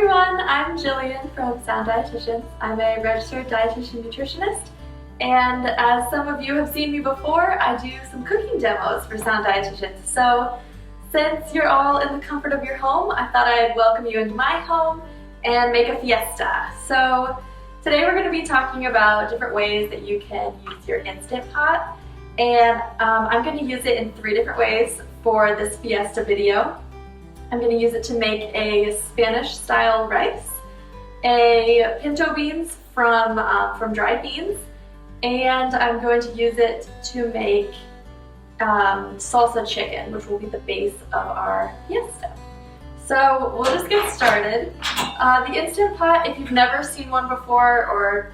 everyone, I'm Gillian from Sound Dietitians. I'm a registered dietitian nutritionist, and as some of you have seen me before, I do some cooking demos for Sound Dietitians. So since you're all in the comfort of your home, I thought I'd welcome you into my home and make a fiesta. So today we're going to be talking about different ways that you can use your Instant Pot, and I'm going to use it in 3 different ways for this fiesta video. I'm going to use it to make a Spanish style rice, a pinto beans from dried beans, and I'm going to use it to make salsa chicken, which will be the base of our fiesta. So we'll just get started. The Instant Pot, if you've never seen one before or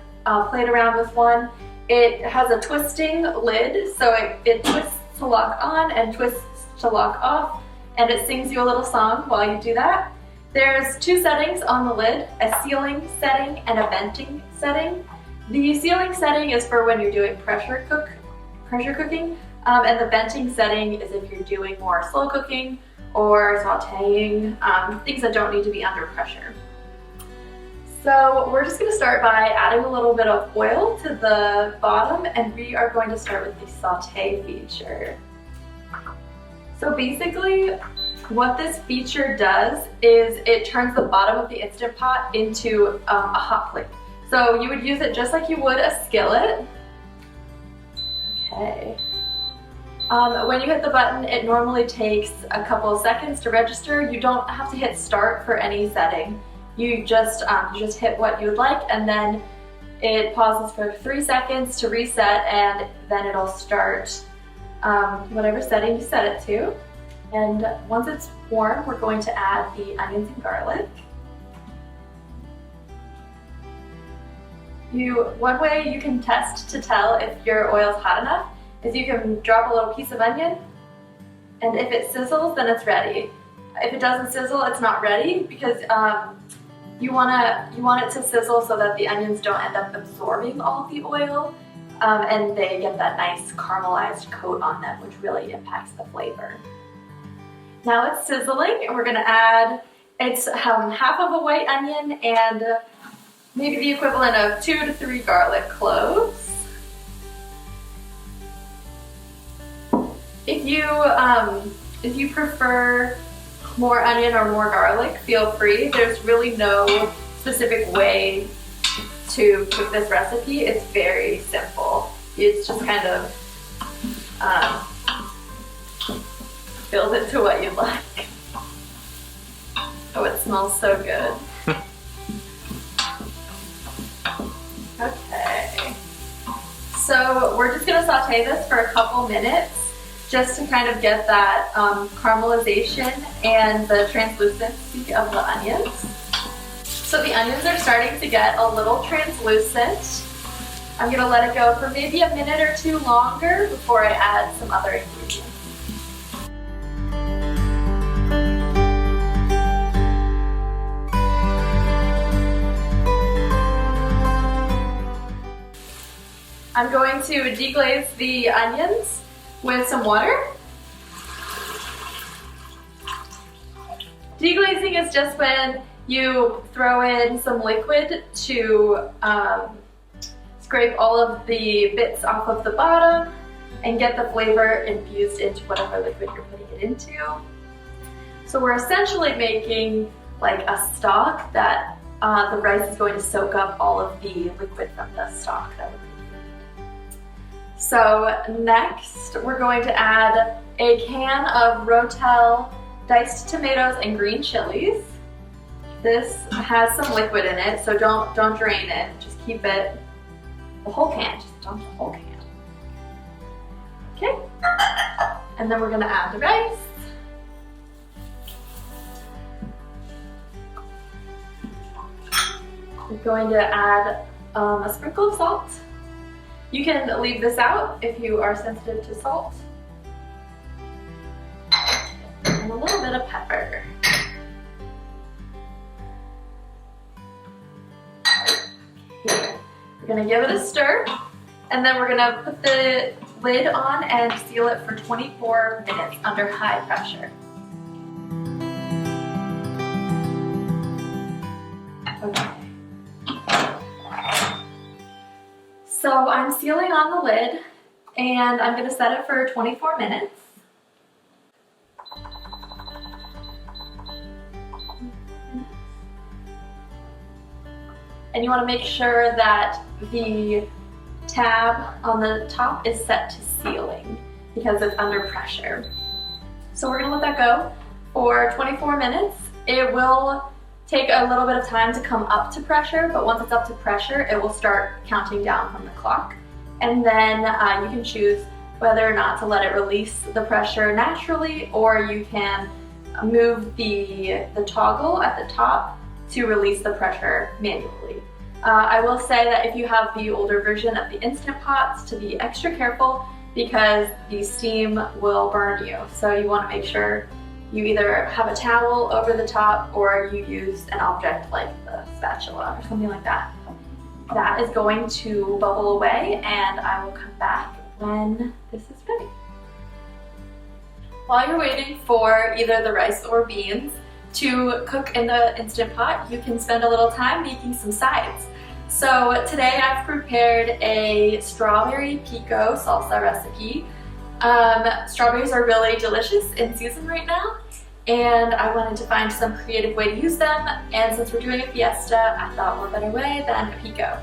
played around with one, it has a twisting lid, so it twists to lock on and twists to lock off, and it sings you a little song while you do that. There's 2 settings on the lid, a sealing setting and a venting setting. The sealing setting is for when you're doing pressure cooking, and the venting setting is if you're doing more slow cooking or sauteing, things that don't need to be under pressure. So we're just going to start by adding a little bit of oil to the bottom, and we are going to start with the saute feature. So basically, what this feature does is it turns the bottom of the Instant Pot into a hot plate. So you would use it just like you would a skillet. Okay. When you hit the button, it normally takes a couple of seconds to register. You don't have to hit start for any setting. You just hit what you would like, and then it pauses for 3 seconds to reset, and then it'll start whatever setting you set it to. And once it's warm, we're going to add the onions and garlic. One way you can test to tell if your oil's hot enough is you can drop a little piece of onion, and if it sizzles, then it's ready. If it doesn't sizzle, it's not ready, because you want it to sizzle so that the onions don't end up absorbing all the oil, and they get that nice caramelized coat on them, which really impacts the flavor. Now it's sizzling, and we're going to add, it's half of a white onion and maybe the equivalent of 2 to 3 garlic cloves. If you prefer more onion or more garlic, feel free. There's really no specific way to cook this recipe. It's very simple. It's just kind of build it to what you like. Oh, it smells so good. Okay. So we're just gonna saute this for a couple minutes just to kind of get that caramelization and the translucency of the onions. So the onions are starting to get a little translucent. I'm gonna let it go for maybe a minute or 2 longer before I add some other ingredients. I'm going to deglaze the onions with some water. Deglazing is just when you throw in some liquid to scrape all of the bits off of the bottom and get the flavor infused into whatever liquid you're putting it into. So we're essentially making like a stock that the rice is going to soak up all of the liquid from the stock that we're making. So next, we're going to add a can of Rotel diced tomatoes and green chilies. This has some liquid in it, so don't drain it. Just keep it, the whole can, just dump the whole can. Okay, and then we're gonna add the rice. We're going to add a sprinkle of salt. You can leave this out if you are sensitive to salt. And a little bit of pepper. Okay. We're gonna give it a stir, and then we're gonna put the lid on and seal it for 24 minutes under high pressure. sealing on the lid, and I'm going to set it for 24 minutes. And you want to make sure that the tab on the top is set to sealing because it's under pressure. So we're going to let that go for 24 minutes. It will take a little bit of time to come up to pressure, but once it's up to pressure, it will start counting down from the clock. And then you can choose whether or not to let it release the pressure naturally, or you can move the toggle at the top to release the pressure manually. I will say that if you have the older version of the Instant Pots, to be extra careful because the steam will burn you. So you want to make sure you either have a towel over the top or you use an object like the spatula or something like that. That is going to bubble away, and I will come back when this is ready. While you're waiting for either the rice or beans to cook in the Instant Pot, you can spend a little time making some sides. So today I've prepared a strawberry pico salsa recipe. Strawberries are really delicious in season right now, and I wanted to find some creative way to use them, and since we're doing a fiesta, I thought what better way than a pico.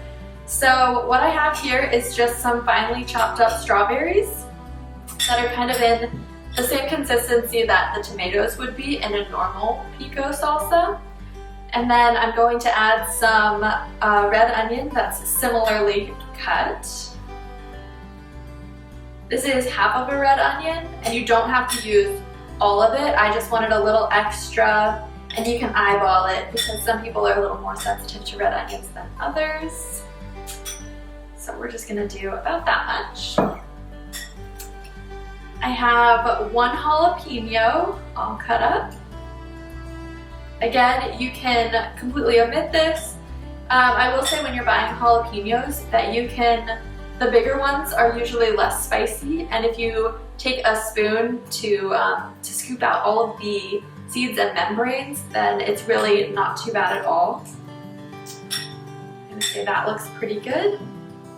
So what I have here is just some finely chopped up strawberries that are kind of in the same consistency that the tomatoes would be in a normal pico salsa. And then I'm going to add some red onion that's similarly cut. This is half of a red onion, and you don't have to use all of it. I just wanted a little extra, and you can eyeball it because some people are a little more sensitive to red onions than others. So we're just gonna do about that much. I have one jalapeno all cut up. Again, you can completely omit this. I will say when you're buying jalapenos that you can, the bigger ones are usually less spicy, and if you take a spoon to scoop out all of the seeds and membranes, then it's really not too bad at all. I'm gonna say that looks pretty good.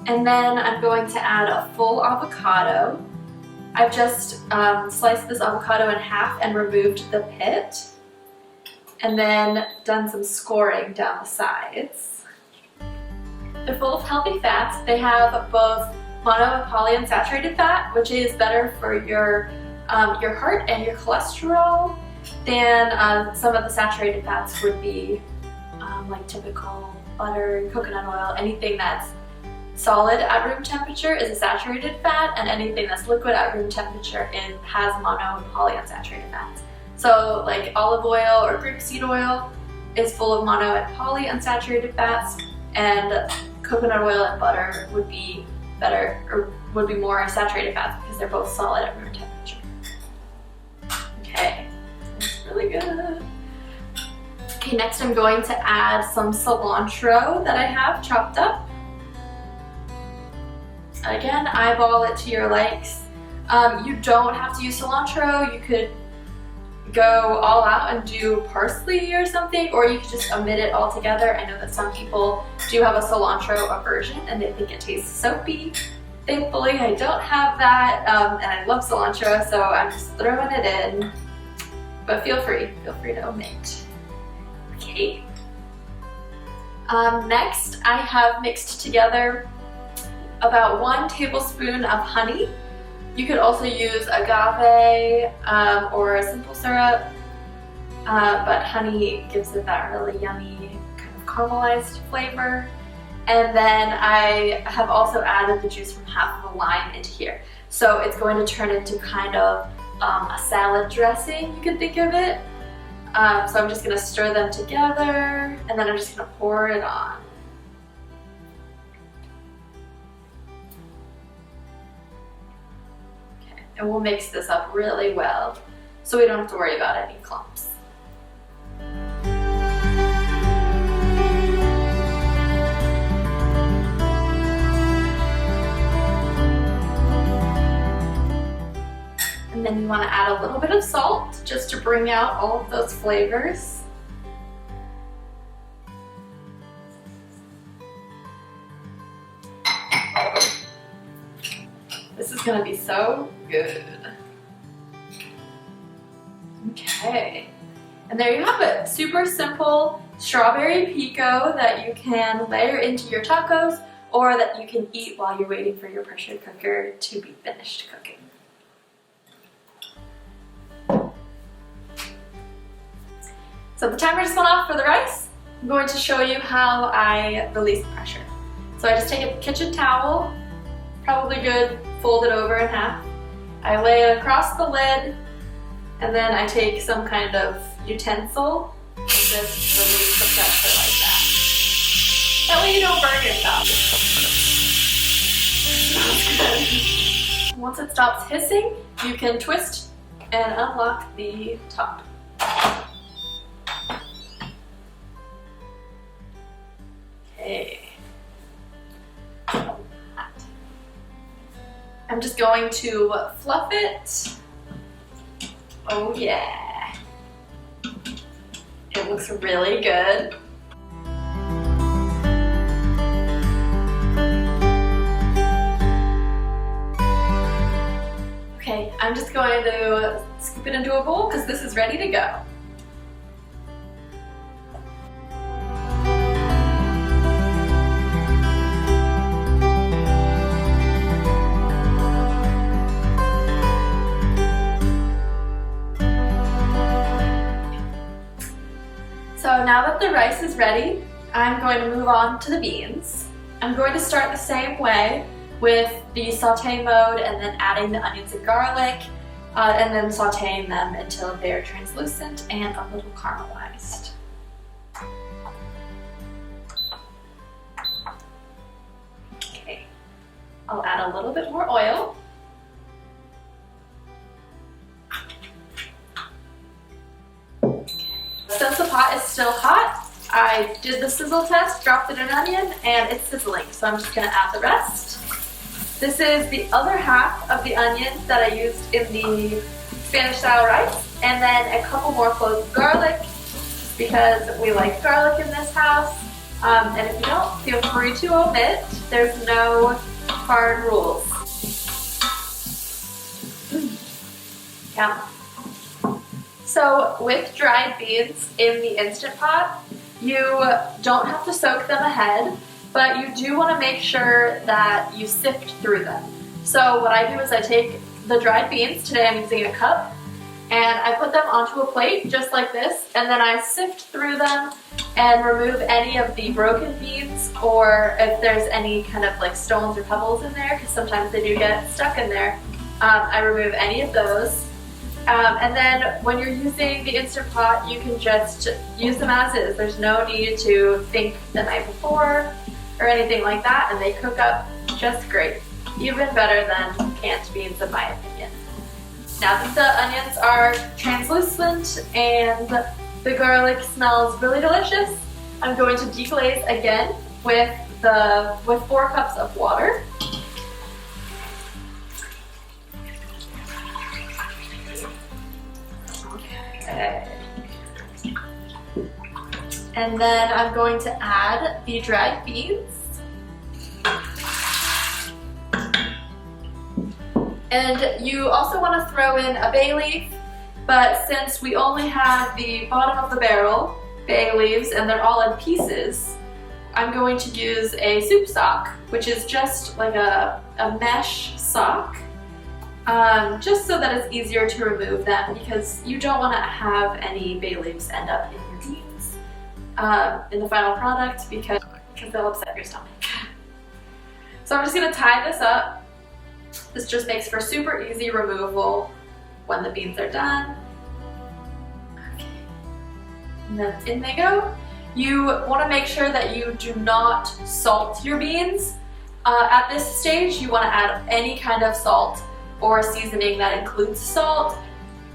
And then I'm going to add a full avocado. I've just sliced this avocado in half and removed the pit, and then done some scoring down the sides. They're full of healthy fats. They have both mono and polyunsaturated fat, which is better for your heart and your cholesterol than some of the saturated fats would be, like typical butter, coconut oil. Anything that's solid at room temperature is a saturated fat, and anything that's liquid at room temperature has mono and polyunsaturated fats. So like olive oil or grapeseed oil is full of mono and polyunsaturated fats, and coconut oil and butter would be better, or would be more saturated fats because they're both solid at room temperature. Okay, that's really good. Okay, next I'm going to add some cilantro that I have chopped up. Again, eyeball it to your likes. You don't have to use cilantro. You could go all out and do parsley or something, or you could just omit it altogether. I know that some people do have a cilantro aversion and they think it tastes soapy. Thankfully, I don't have that, and I love cilantro, so I'm just throwing it in. But feel free to omit. Okay. Next, I have mixed together about 1 tablespoon of honey. You could also use agave or a simple syrup, but honey gives it that really yummy kind of caramelized flavor. And then I have also added the juice from half of a lime into here. So it's going to turn into kind of a salad dressing, you could think of it. So I'm just gonna stir them together, and then I'm just gonna pour it on. And we'll mix this up really well so we don't have to worry about any clumps. And then you want to add a little bit of salt just to bring out all of those flavors. gonna be so good. Okay, and there you have it. Super simple strawberry pico that you can layer into your tacos or that you can eat while you're waiting for your pressure cooker to be finished cooking. So the timer just went off for the rice. I'm going to show you how I release pressure. So I just take a kitchen towel, probably good, fold it over in half. I lay it across the lid, and then I take some kind of utensil and just release the pressure like that. That way you don't burn yourself. Smells good. Once it stops hissing, you can twist and unlock the top. Okay. I'm just going to fluff it. Oh yeah. It looks really good. Okay, I'm just going to scoop it into a bowl because this is ready to go. So now that the rice is ready, I'm going to move on to the beans. I'm going to start the same way with the saute mode and then adding the onions and garlic and then sauteing them until they're translucent and a little caramelized. Okay, I'll add a little bit more oil. Since the pot is still hot, I did the sizzle test, dropped it in an onion, and it's sizzling, so I'm just gonna add the rest. This is the other half of the onion that I used in the Spanish style rice, and then a couple more cloves of garlic, because we like garlic in this house. And if you don't, feel free to omit. There's no hard rules. Yum. So with dried beans in the Instant Pot, you don't have to soak them ahead, but you do want to make sure that you sift through them. So what I do is I take the dried beans, today I'm using a cup, and I put them onto a plate just like this, and then I sift through them and remove any of the broken beans, or if there's any kind of like stones or pebbles in there, because sometimes they do get stuck in there. I remove any of those. And then when you're using the Instant Pot, you can just use them as is. There's no need to think the night before or anything like that, and they cook up just great. Even better than canned beans in my opinion. Now that the onions are translucent and the garlic smells really delicious, I'm going to deglaze again with 4 cups of water. Okay. And then I'm going to add the dried beans. And you also want to throw in a bay leaf, but since we only have the bottom of the barrel bay leaves and they're all in pieces, I'm going to use a soup sock, which is just like a mesh sock. Just so that it's easier to remove them, because you don't want to have any bay leaves end up in your beans in the final product because they'll upset your stomach. So I'm just going to tie this up. This just makes for super easy removal when the beans are done. Okay. And then in they go. You want to make sure that you do not salt your beans. At this stage, you want to add any kind of salt or seasoning that includes salt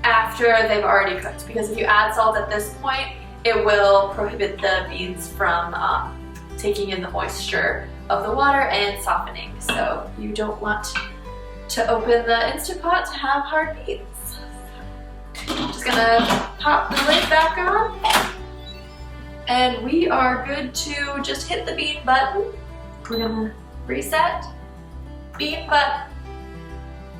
after they've already cooked, because if you add salt at this point, it will prohibit the beans from taking in the moisture of the water and softening. So you don't want to open the Instant Pot to have hard beans. I'm just gonna pop the lid back on, and we are good to just hit the bean button. We're gonna reset, bean button,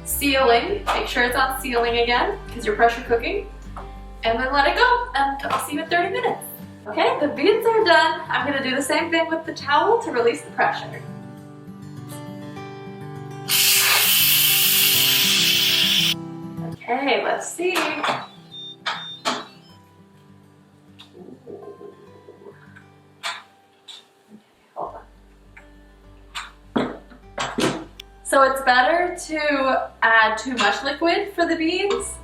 sealing. Make sure it's on sealing again because you're pressure cooking. And then let it go, and I'll see you in 30 minutes. Okay, the beans are done. I'm gonna do the same thing with the towel to release the pressure. Okay, let's see. So it's better to add too much liquid for the beans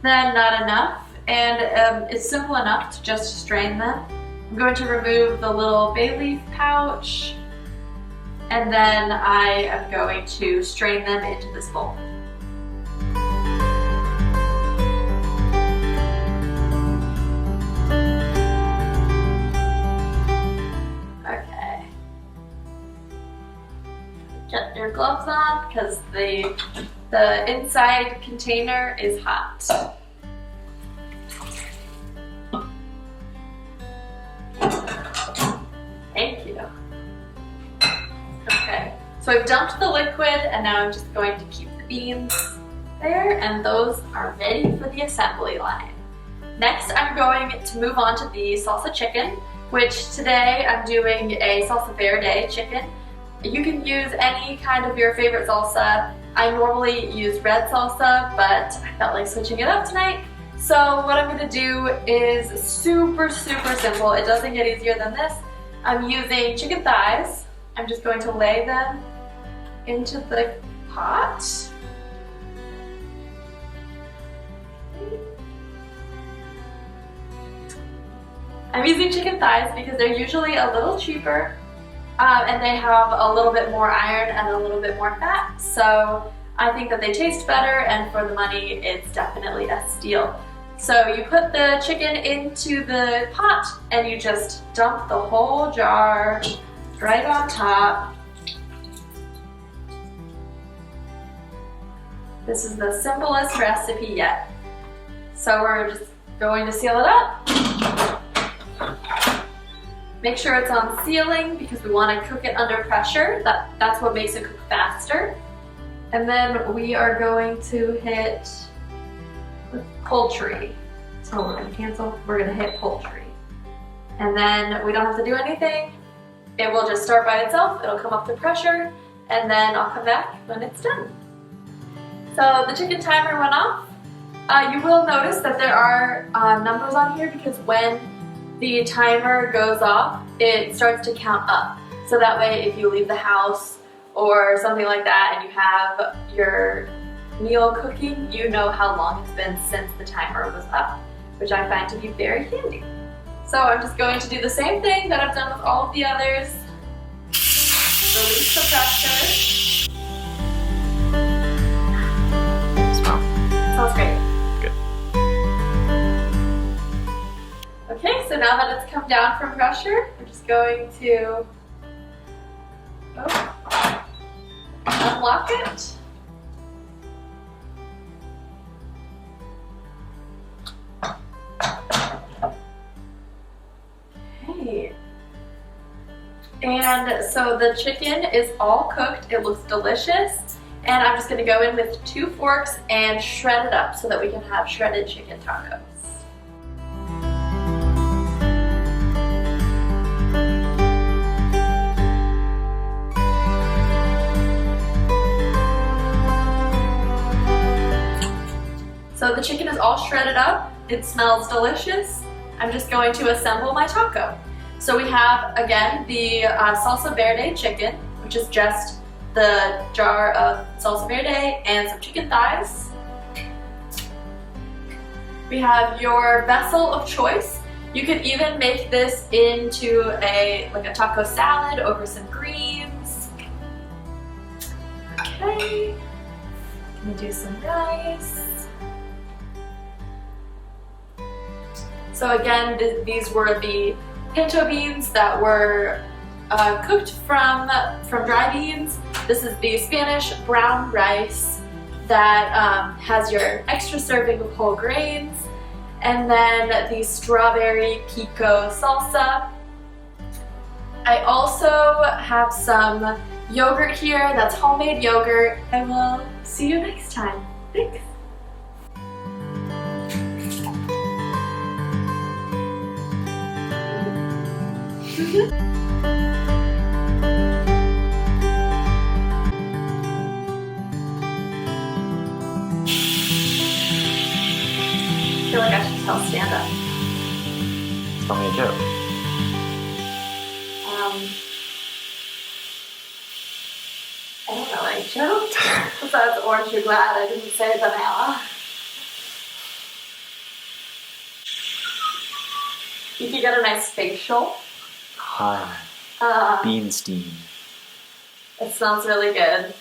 than not enough, and it's simple enough to just strain them. I'm going to remove the little bay leaf pouch, and then I am going to strain them into this bowl. Okay. Get your gloves on because the inside container is hot. Thank you. Okay, so I've dumped the liquid and now I'm just going to keep the beans there, and those are ready for the assembly line. Next, I'm going to move on to the salsa chicken, which today I'm doing a salsa verde chicken. You can use any kind of your favorite salsa. I normally use red salsa, but I felt like switching it up tonight. So what I'm gonna do is super simple. It doesn't get easier than this. I'm using chicken thighs. I'm just going to lay them into the pot. I'm using chicken thighs because they're usually a little cheaper and they have a little bit more iron and a little bit more fat. So I think that they taste better, and for the money, it's definitely a steal. So you put the chicken into the pot and you just dump the whole jar right on top. This is the simplest recipe yet. So we're just going to seal it up. Make sure it's on sealing because we want to cook it under pressure. That's what makes it cook faster. And then we are going to hit with poultry. So we're going to cancel. We're going to hit poultry. And then we don't have to do anything. It will just start by itself. It'll come up to pressure, and then I'll come back when it's done. So the chicken timer went off. You will notice that there are numbers on here because when the timer goes off, it starts to count up. So that way, if you leave the house or something like that and you have your meal cooking, you know how long it's been since the timer was up, which I find to be very handy. So I'm just going to do the same thing that I've done with all of the others. Release the pressure. Smells great. Okay, so now that it's come down from pressure, we're just going to unlock it. Okay. And so the chicken is all cooked. It looks delicious. And I'm just going to go in with 2 forks and shred it up so that we can have shredded chicken tacos. So the chicken is all shredded up. It smells delicious. I'm just going to assemble my taco. So we have, again, the salsa verde chicken, which is just the jar of salsa verde and some chicken thighs. We have your vessel of choice. You could even make this into like a taco salad over some greens. Okay, gonna do some rice. So again, these were the pinto beans that were cooked from dry beans. This is the Spanish brown rice that has your extra serving of whole grains. And then the strawberry pico salsa. I also have some yogurt here. That's homemade yogurt. I will see you next time. Thanks. I feel like I should tell stand-up. Tell me a joke. I don't know any joke. Besides orange, you're glad I didn't say banana. You could get a nice facial. Hi. Bean steam. It smells really good.